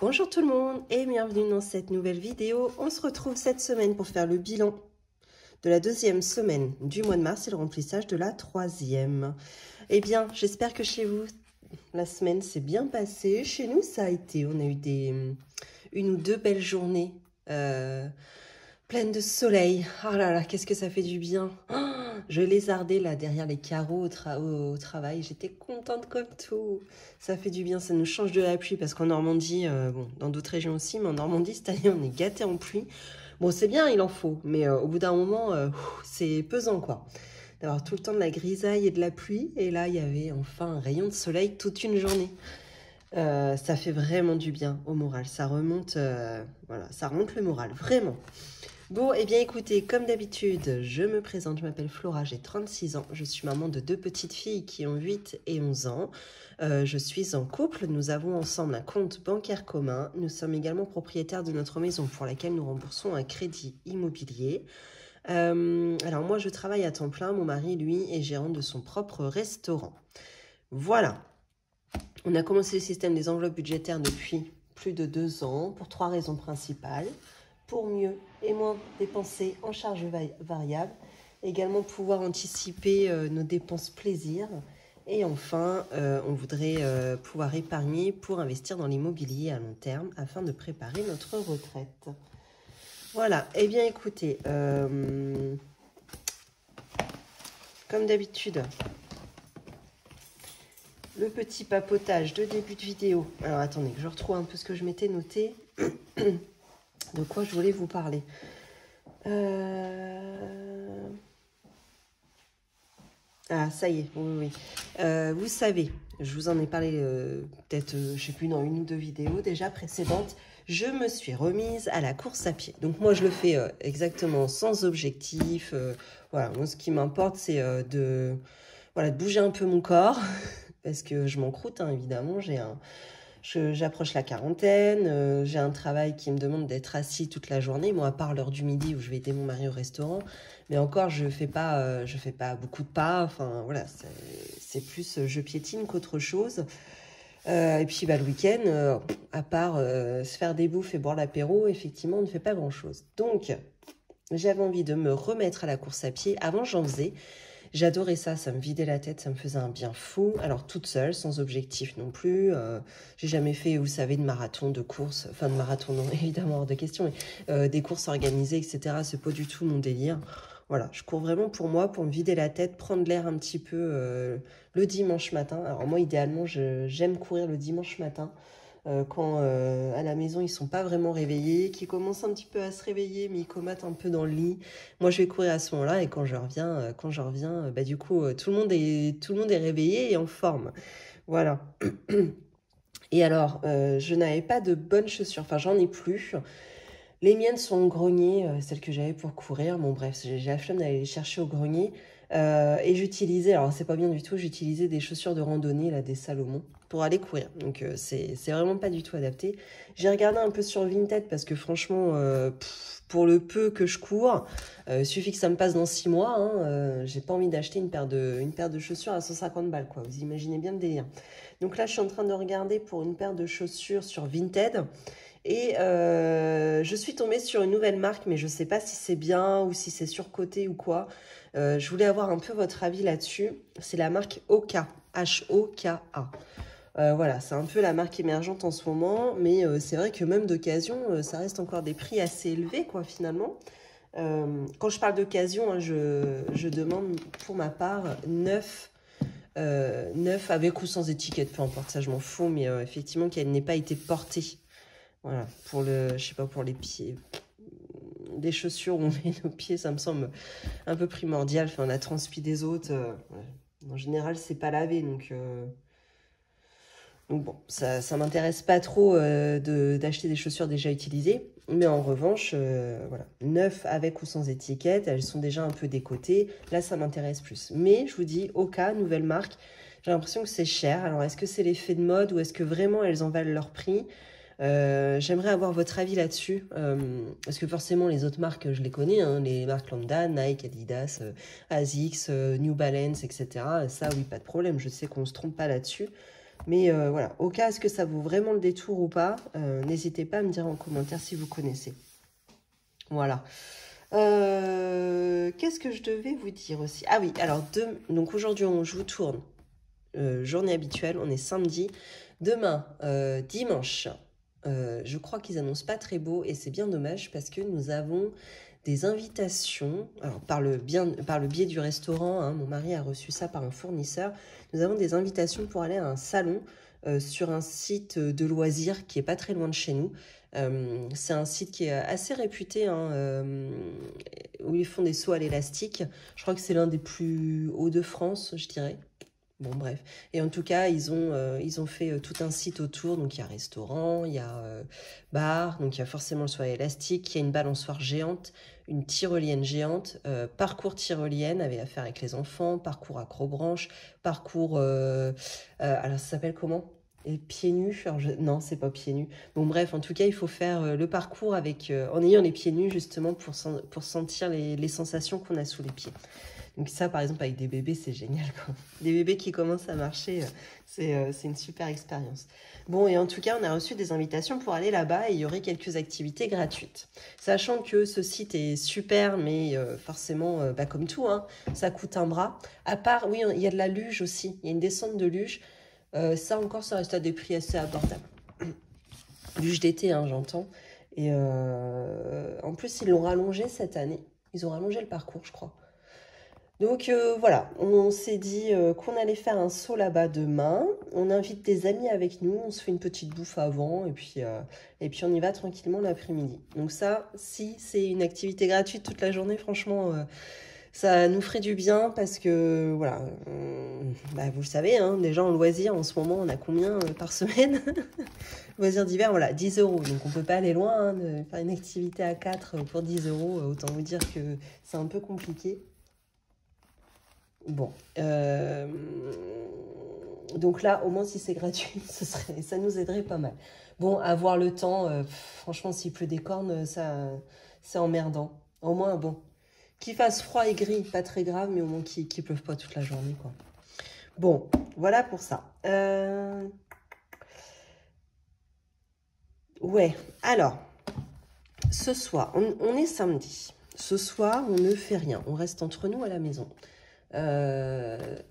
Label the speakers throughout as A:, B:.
A: Bonjour tout le monde et bienvenue dans cette nouvelle vidéo. On se retrouve cette semaine pour faire le bilan de la deuxième semaine du mois de mars et le remplissage de la troisième. Eh bien, j'espère que chez vous, la semaine s'est bien passée. Chez nous, ça a été. On a eu une ou deux belles journées pleines de soleil. Oh là là, qu'est-ce que ça fait du bien. Oh, je lézardais là derrière les carreaux au travail. J'étais contente comme tout. Ça fait du bien, ça nous change de la pluie parce qu'en Normandie, bon, dans d'autres régions aussi, mais en Normandie, cette année, on est gâtés en pluie. Bon, c'est bien, il en faut, mais au bout d'un moment, c'est pesant, quoi. D'avoir tout le temps de la grisaille et de la pluie, et là, il y avait enfin un rayon de soleil toute une journée. Ça fait vraiment du bien au moral, ça remonte, voilà, ça remonte le moral, vraiment. Bon, eh bien écoutez, comme d'habitude, je me présente, je m'appelle Flora, j'ai 36 ans, je suis maman de deux petites filles qui ont 8 et 11 ans. Je suis en couple, nous avons ensemble un compte bancaire commun, nous sommes également propriétaires de notre maison pour laquelle nous remboursons un crédit immobilier. Alors moi je travaille à temps plein, mon mari lui est gérant de son propre restaurant. Voilà, on a commencé le système des enveloppes budgétaires depuis plus de 2 ans pour 3 raisons principales. Pour mieux et moins dépenser en charges variables, également pouvoir anticiper nos dépenses plaisir. Et enfin, on voudrait pouvoir épargner pour investir dans l'immobilier à long terme afin de préparer notre retraite. Voilà, eh bien écoutez, comme d'habitude, le petit papotage de début de vidéo. Alors attendez, que je retrouve un peu ce que je m'étais noté. De quoi je voulais vous parler. Ah, ça y est, oui. Vous savez, je vous en ai parlé peut-être, je ne sais plus, dans une ou deux vidéos déjà précédentes, je me suis remise à la course à pied. Donc moi, je le fais exactement sans objectif. Voilà, moi, ce qui m'importe, c'est de bouger un peu mon corps, parce que je m'en croûte, hein, évidemment, j'approche la quarantaine, j'ai un travail qui me demande d'être assis toute la journée, moi à part l'heure du midi où je vais aider mon mari au restaurant, mais encore je fais pas beaucoup de pas, enfin voilà, c'est plus je piétine qu'autre chose. Et puis le week-end, à part se faire des bouffes et boire l'apéro, effectivement on ne fait pas grand-chose. Donc j'avais envie de me remettre à la course à pied. Avant j'en faisais. J'adorais ça, ça me vidait la tête, ça me faisait un bien fou. Alors toute seule, sans objectif non plus. J'ai jamais fait, vous savez, de marathon, de course. Enfin de marathon, non, évidemment, hors de question. Mais des courses organisées, etc. C'est pas du tout mon délire. Voilà, je cours vraiment pour moi, pour me vider la tête, prendre l'air un petit peu le dimanche matin. Alors moi, idéalement, j'aime courir le dimanche matin. Quand à la maison ils sont pas vraiment réveillés, qui commencent un petit peu à se réveiller mais ils comatent un peu dans le lit. Moi je vais courir à ce moment-là et quand je reviens, du coup tout le monde est réveillé et en forme. Voilà. Et alors je n'avais pas de bonnes chaussures, enfin j'en ai plus. Les miennes sont au grenier, celles que j'avais pour courir. Bon bref, j'ai la flemme d'aller les chercher au grenier. Et j'utilisais, alors c'est pas bien du tout, j'utilisais des chaussures de randonnée, là, des Salomon, pour aller courir. Donc c'est vraiment pas du tout adapté. J'ai regardé un peu sur Vinted parce que franchement, pour le peu que je cours, suffit que ça me passe dans 6 mois. Hein, j'ai pas envie d'acheter une paire de chaussures à 150 balles, quoi. Vous imaginez bien le délire. Donc là, je suis en train de regarder pour une paire de chaussures sur Vinted. Et je suis tombée sur une nouvelle marque, mais je ne sais pas si c'est bien ou si c'est surcoté ou quoi. Je voulais avoir un peu votre avis là-dessus. C'est la marque Hoka, H-O-K-A. Voilà, c'est un peu la marque émergente en ce moment, mais c'est vrai que même d'occasion, ça reste encore des prix assez élevés, quoi, finalement. Quand je parle d'occasion, hein, je demande pour ma part neuf avec ou sans étiquette, peu importe, ça je m'en fous, mais effectivement qu'elle n'ait pas été portée. Voilà, je sais pas, pour les pieds, des chaussures où on met nos pieds, ça me semble un peu primordial. Enfin, la transpi des autres, ouais. En général, c'est pas lavé, donc bon, ça m'intéresse pas trop d'acheter des chaussures déjà utilisées. Mais en revanche, voilà, neuf avec ou sans étiquette, elles sont déjà un peu décotées. Là, ça m'intéresse plus. Mais je vous dis, Hoka, nouvelle marque, j'ai l'impression que c'est cher. Alors, est-ce que c'est l'effet de mode ou est-ce que vraiment elles en valent leur prix ? J'aimerais avoir votre avis là-dessus, parce que forcément les autres marques je les connais, hein, les marques lambda, Nike, Adidas, Asics, New Balance, etc. Ça oui, pas de problème, je sais qu'on se trompe pas là-dessus. Mais voilà, au cas est-ce que ça vaut vraiment le détour ou pas, n'hésitez pas à me dire en commentaire si vous connaissez. Voilà. Qu'est-ce que je devais vous dire aussi? Ah oui, alors donc aujourd'hui je vous tourne journée habituelle, on est samedi. Demain, dimanche, je crois qu'ils annoncent pas très beau et c'est bien dommage parce que nous avons des invitations, alors par le biais du restaurant, hein, mon mari a reçu ça par un fournisseur, nous avons des invitations pour aller à un salon sur un site de loisirs qui est pas très loin de chez nous. C'est un site qui est assez réputé, hein, où ils font des sauts à l'élastique. Je crois que c'est l'un des plus hauts de France, je dirais. Bon, bref. Et en tout cas, ils ont fait tout un site autour. Donc, il y a restaurant, il y a bar, donc il y a forcément le saut à élastique, il y a une balançoire géante, une tyrolienne géante, parcours tyrolienne à faire avec les enfants, parcours acrobranche, parcours... alors, ça s'appelle comment? Et pieds nus, alors non, c'est pas pieds nus. Bon, bref, en tout cas, il faut faire le parcours avec, en ayant les pieds nus, justement, pour sentir les sensations qu'on a sous les pieds. Donc ça, par exemple, avec des bébés, c'est génial, quoi. Des bébés qui commencent à marcher, c'est une super expérience. Bon, et en tout cas, on a reçu des invitations pour aller là-bas et il y aurait quelques activités gratuites. Sachant que ce site est super, mais forcément, comme tout, hein, ça coûte un bras. À part, oui, il y a de la luge aussi. Il y a une descente de luge. Ça encore, ça reste à des prix assez abordables. Luge d'été, hein, j'entends. Et en plus, ils l'ont rallongé cette année. Ils ont rallongé le parcours, je crois. Donc voilà, on s'est dit qu'on allait faire un saut là-bas demain. On invite des amis avec nous, on se fait une petite bouffe avant et puis on y va tranquillement l'après-midi. Donc ça, si c'est une activité gratuite toute la journée, franchement, ça nous ferait du bien parce que voilà, vous le savez, hein, déjà en loisir, en ce moment, on a combien par semaine? Loisirs d'hiver, voilà, 10 €. Donc on peut pas aller loin, hein, de faire une activité à 4 pour 10 €. Autant vous dire que c'est un peu compliqué. Bon, donc là, au moins si c'est gratuit, ça nous aiderait pas mal. Bon, avoir le temps, franchement, s'il pleut des cornes, c'est emmerdant. Au moins, bon, qu'il fasse froid et gris, pas très grave, mais au moins qu'il pleuve pas toute la journée, quoi. Bon, voilà pour ça. Ouais, alors, ce soir, on est samedi. Ce soir, on ne fait rien, on reste entre nous à la maison.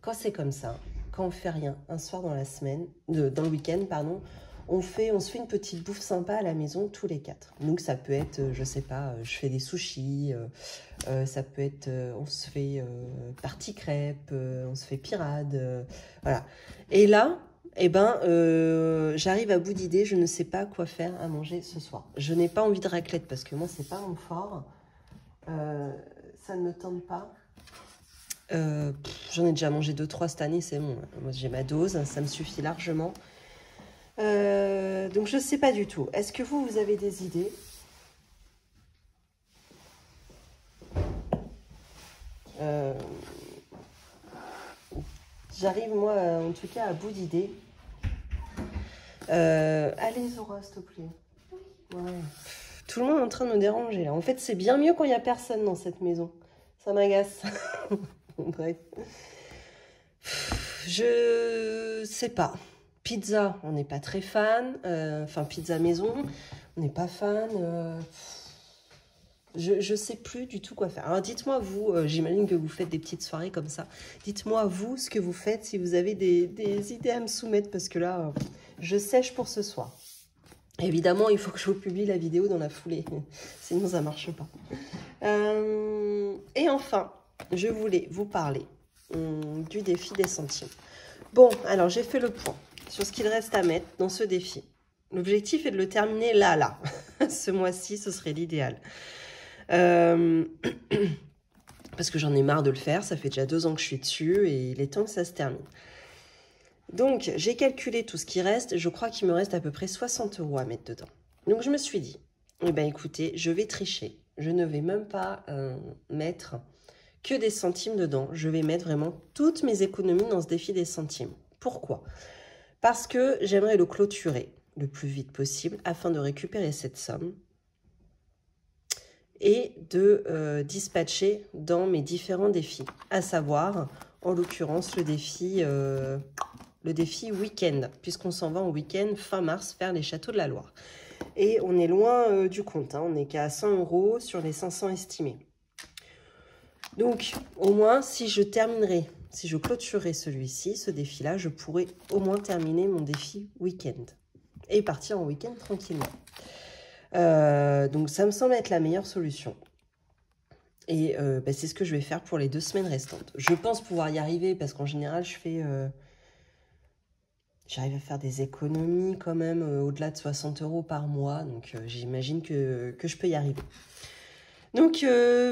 A: Quand c'est comme ça, quand on fait rien, un soir dans la semaine, dans le week-end, pardon, on se fait une petite bouffe sympa à la maison tous les 4. Donc ça peut être, je sais pas, je fais des sushis, ça peut être, on se fait partie crêpes, on se fait pirade, voilà. Et là, j'arrive à bout d'idées, je ne sais pas quoi faire à manger ce soir. Je n'ai pas envie de raclette parce que moi c'est pas mon fort, ça ne me tente pas. J'en ai déjà mangé 2-3 cette année, c'est bon. Moi, j'ai ma dose, ça me suffit largement. Donc, je ne sais pas du tout. Est-ce que vous avez des idées? J'arrive, moi, en tout cas, à bout d'idées. Allez, Zora, s'il te plaît. Ouais. Tout le monde est en train de me déranger, là. En fait, c'est bien mieux quand il n'y a personne dans cette maison. Ça m'agace. Bref. Je sais pas. Pizza, on n'est pas très fan. Enfin, pizza maison, on n'est pas fan. Je sais plus du tout quoi faire. Alors, dites-moi, vous, j'imagine que vous faites des petites soirées comme ça. Dites-moi, vous, ce que vous faites, si vous avez des idées à me soumettre, parce que là, je sèche pour ce soir. Évidemment, il faut que je vous publie la vidéo dans la foulée. Sinon, ça marche pas. Et enfin, je voulais vous parler du défi des centimes. Bon, alors j'ai fait le point sur ce qu'il reste à mettre dans ce défi. L'objectif est de le terminer là. Ce mois-ci, ce serait l'idéal. Parce que j'en ai marre de le faire. Ça fait déjà 2 ans que je suis dessus et il est temps que ça se termine. Donc, j'ai calculé tout ce qui reste. Je crois qu'il me reste à peu près 60 € à mettre dedans. Donc, je me suis dit, eh bien, écoutez, je vais tricher. Je ne vais même pas mettre que des centimes dedans. Je vais mettre vraiment toutes mes économies dans ce défi des centimes. Pourquoi? Parce que j'aimerais le clôturer le plus vite possible afin de récupérer cette somme et de dispatcher dans mes différents défis. À savoir, en l'occurrence, le défi le défi week-end, puisqu'on s'en va en week-end fin mars faire les châteaux de la Loire. Et on est loin du compte, hein, on n'est qu'à 100 € sur les 500 estimés. Donc, au moins, si je clôturerai celui-ci, ce défi-là, je pourrai au moins terminer mon défi week-end. Et partir en week-end tranquillement. Donc, ça me semble être la meilleure solution. Et c'est ce que je vais faire pour les 2 semaines restantes. Je pense pouvoir y arriver parce qu'en général, j'arrive à faire des économies quand même au-delà de 60 € par mois. Donc, j'imagine que je peux y arriver. Donc,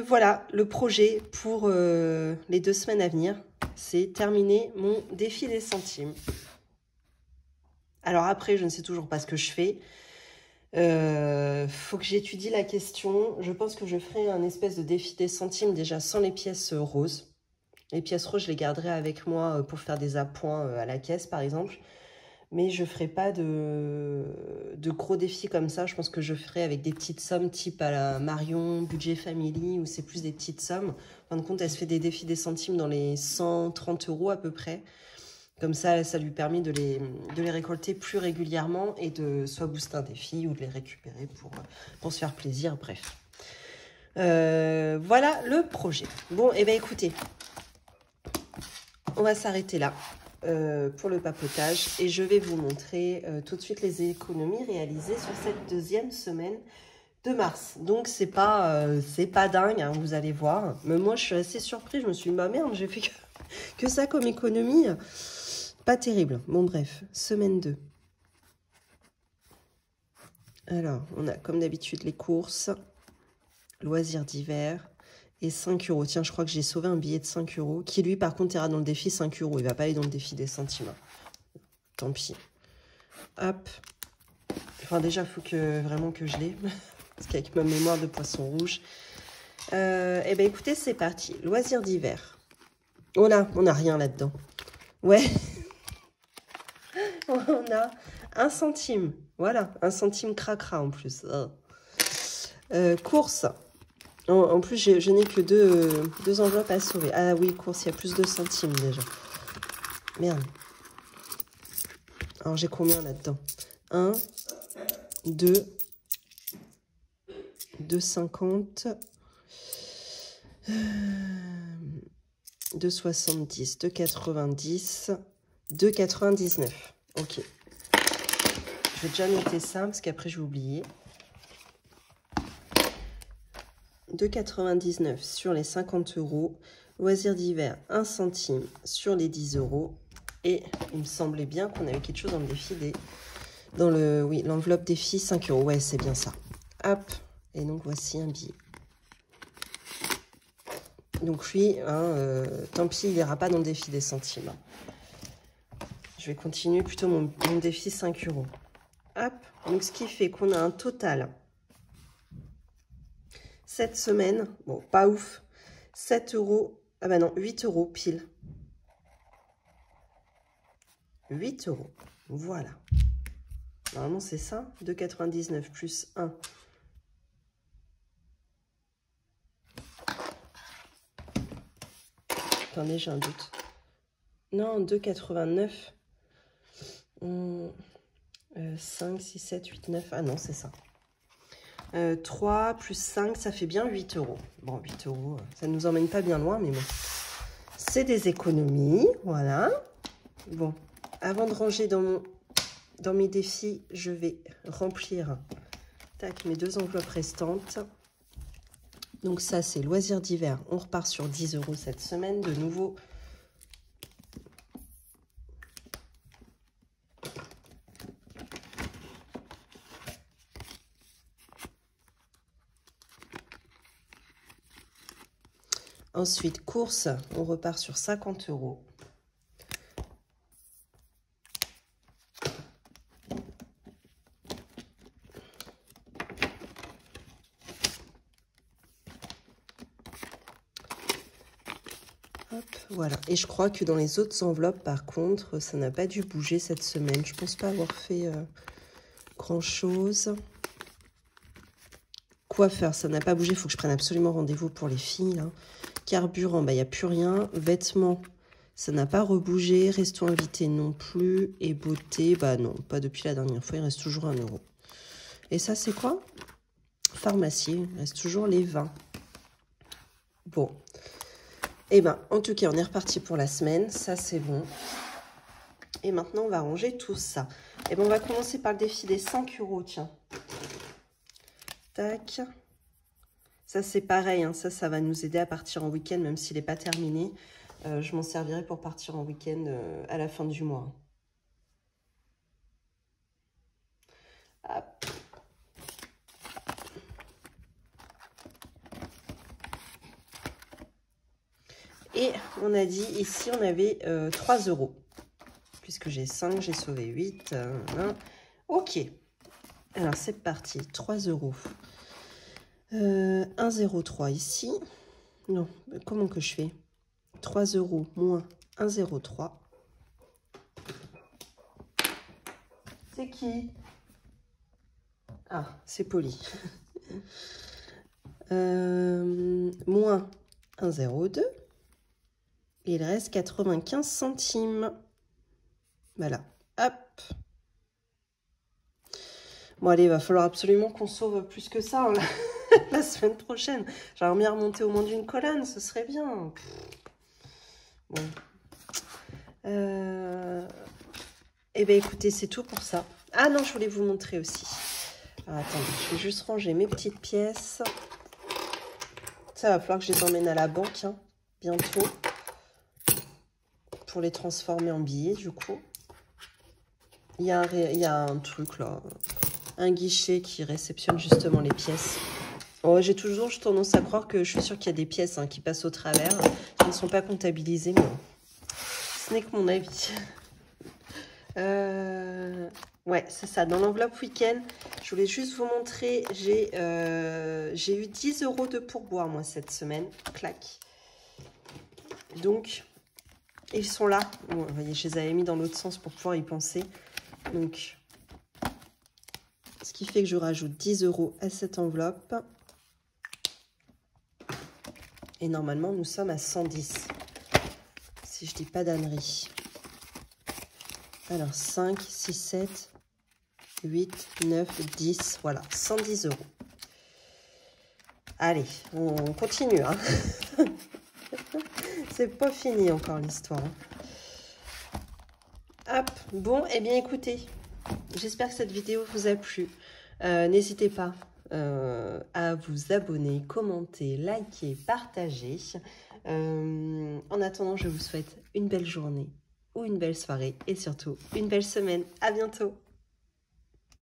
A: voilà, le projet pour les 2 semaines à venir, c'est terminer mon défi des centimes. Alors après, je ne sais toujours pas ce que je fais. Faut que j'étudie la question. Je pense que je ferai un espèce de défi des centimes déjà sans les pièces roses. Les pièces roses, je les garderai avec moi pour faire des appoints à la caisse, par exemple. Mais je ne ferai pas de gros défis comme ça. Je pense que je ferai avec des petites sommes type à la Marion, Budget Family, où c'est plus des petites sommes. En fin de compte, elle se fait des défis des centimes dans les 130 € à peu près. Comme ça, ça lui permet de les récolter plus régulièrement et de soit booster un défi ou de les récupérer pour se faire plaisir, bref. Voilà le projet. Bon, et bien écoutez, on va s'arrêter là pour le papotage et je vais vous montrer tout de suite les économies réalisées sur cette 2e semaine de mars. Donc, c'est pas dingue, hein, vous allez voir. Mais moi, je suis assez surprise. Je me suis dit, bah merde, j'ai fait que ça comme économie. Pas terrible. Bon, bref, semaine 2. Alors, on a comme d'habitude les courses, loisirs d'hiver et 5 €. Tiens, je crois que j'ai sauvé un billet de 5 € qui, lui, par contre, ira dans le défi 5 €. Il ne va pas aller dans le défi des centimes. Tant pis. Hop. Enfin, déjà, il faut vraiment que je l'ai. Parce qu'avec ma mémoire de poisson rouge. Eh bien, écoutez, c'est parti. Loisirs d'hiver. Oh là, on n'a rien là-dedans. Ouais. On a 1 centime. Voilà, 1 centime cracra en plus. Course. En plus, je n'ai que deux enveloppes à sauver. Ah oui, course, il y a plus de centimes déjà. Merde. Alors, j'ai combien là-dedans? 1, 2, 2,50, 2,70, 2,90, 2,99. Ok. Je vais déjà noter ça parce qu'après je vais oublier. 2,99 sur les 50 €. Loisirs d'hiver, 1 centime sur les 10 €. Et il me semblait bien qu'on avait quelque chose dans le défi oui, l'enveloppe défi 5 €. Ouais, c'est bien ça. Hop. Et donc voici un billet. Donc lui, hein, tant pis, il n'ira pas dans le défi des centimes. Je vais continuer plutôt mon défi 5 €. Hop, donc ce qui fait qu'on a un total, cette semaine, bon, pas ouf, 7 €, ah bah non, 8 € pile. 8 €, voilà. Normalement, c'est ça, 2,99 plus 1. Attendez, j'ai un doute. Non, 2,89. 5, 6, 7, 8, 9. Ah non, c'est ça. 3 plus 5, ça fait bien 8 €. Bon, 8 €, ça ne nous emmène pas bien loin, mais bon. C'est des économies, voilà. Bon, avant de ranger dans mes défis, je vais remplir mes 2 enveloppes restantes. Donc ça, c'est loisirs d'hiver. On repart sur 10 € cette semaine. De nouveau, ensuite, course, on repart sur 50 €. Hop, voilà. Et je crois que dans les autres enveloppes, par contre, ça n'a pas dû bouger cette semaine. Je pense pas avoir fait grand-chose. Coiffeur, ça n'a pas bougé. Il faut que je prenne absolument rendez-vous pour les filles, là. Carburant, bah, il n'y a plus rien. Vêtements, Ça n'a pas rebougé. Resto invité non plus. Et beauté, bah non, pas depuis la dernière fois. Il reste toujours 1 €. Et ça, c'est quoi? Pharmacie. Il reste toujours les 20. Bon. Eh ben, en tout cas, on est reparti pour la semaine. Ça, c'est bon. Et maintenant, on va ranger tout ça. Et ben, on va commencer par le défi des 5 €, tiens. Tac. Ça, c'est pareil. Hein. Ça va nous aider à partir en week-end, même s'il n'est pas terminé. Je m'en servirai pour partir en week-end à la fin du mois. Hop. Et on a dit, ici, on avait 3 €. Puisque j'ai 5, j'ai sauvé 8. Ok. Alors, c'est parti. 3 €. 1,03 ici. Non, comment que je fais? 3 € moins 1,03. C'est qui? Ah, c'est Poli. Moins 1,02. Et il reste 95 centimes. Voilà. Hop. Bon, allez, il va falloir absolument qu'on sauve plus que ça hein, la semaine prochaine. J'aimerais bien remonter au moins d'une colonne, ce serait bien. Bon. Eh bien, écoutez, c'est tout pour ça. Ah non, je voulais vous montrer aussi. Alors, attendez, je vais juste ranger mes petites pièces. Ça va falloir que je les emmène à la banque, hein, bientôt. Pour les transformer en billets, du coup. Il y a un truc, là. Un guichet qui réceptionne justement les pièces. Oh, j'ai toujours tendance à croire que je suis sûre qu'il y a des pièces hein, qui passent au travers, qui ne sont pas comptabilisées, mais ce n'est que mon avis. Ouais, c'est ça. Dans l'enveloppe week-end, je voulais juste vous montrer, j'ai eu 10 € de pourboire, moi, cette semaine. Clac. Donc, ils sont là. Bon, vous voyez, je les avais mis dans l'autre sens pour pouvoir y penser. Donc, ce qui fait que je rajoute 10 € à cette enveloppe. Et normalement, nous sommes à 110. Si je dis pas d'ânerie. Alors, 5, 6, 7, 8, 9, 10. Voilà, 110 €. Allez, on continue. Hein. C'est pas fini encore l'histoire. Hop, bon, eh bien écoutez, j'espère que cette vidéo vous a plu. N'hésitez pas à vous abonner, commenter, liker, partager. En attendant, je vous souhaite une belle journée ou une belle soirée et surtout une belle semaine. À bientôt!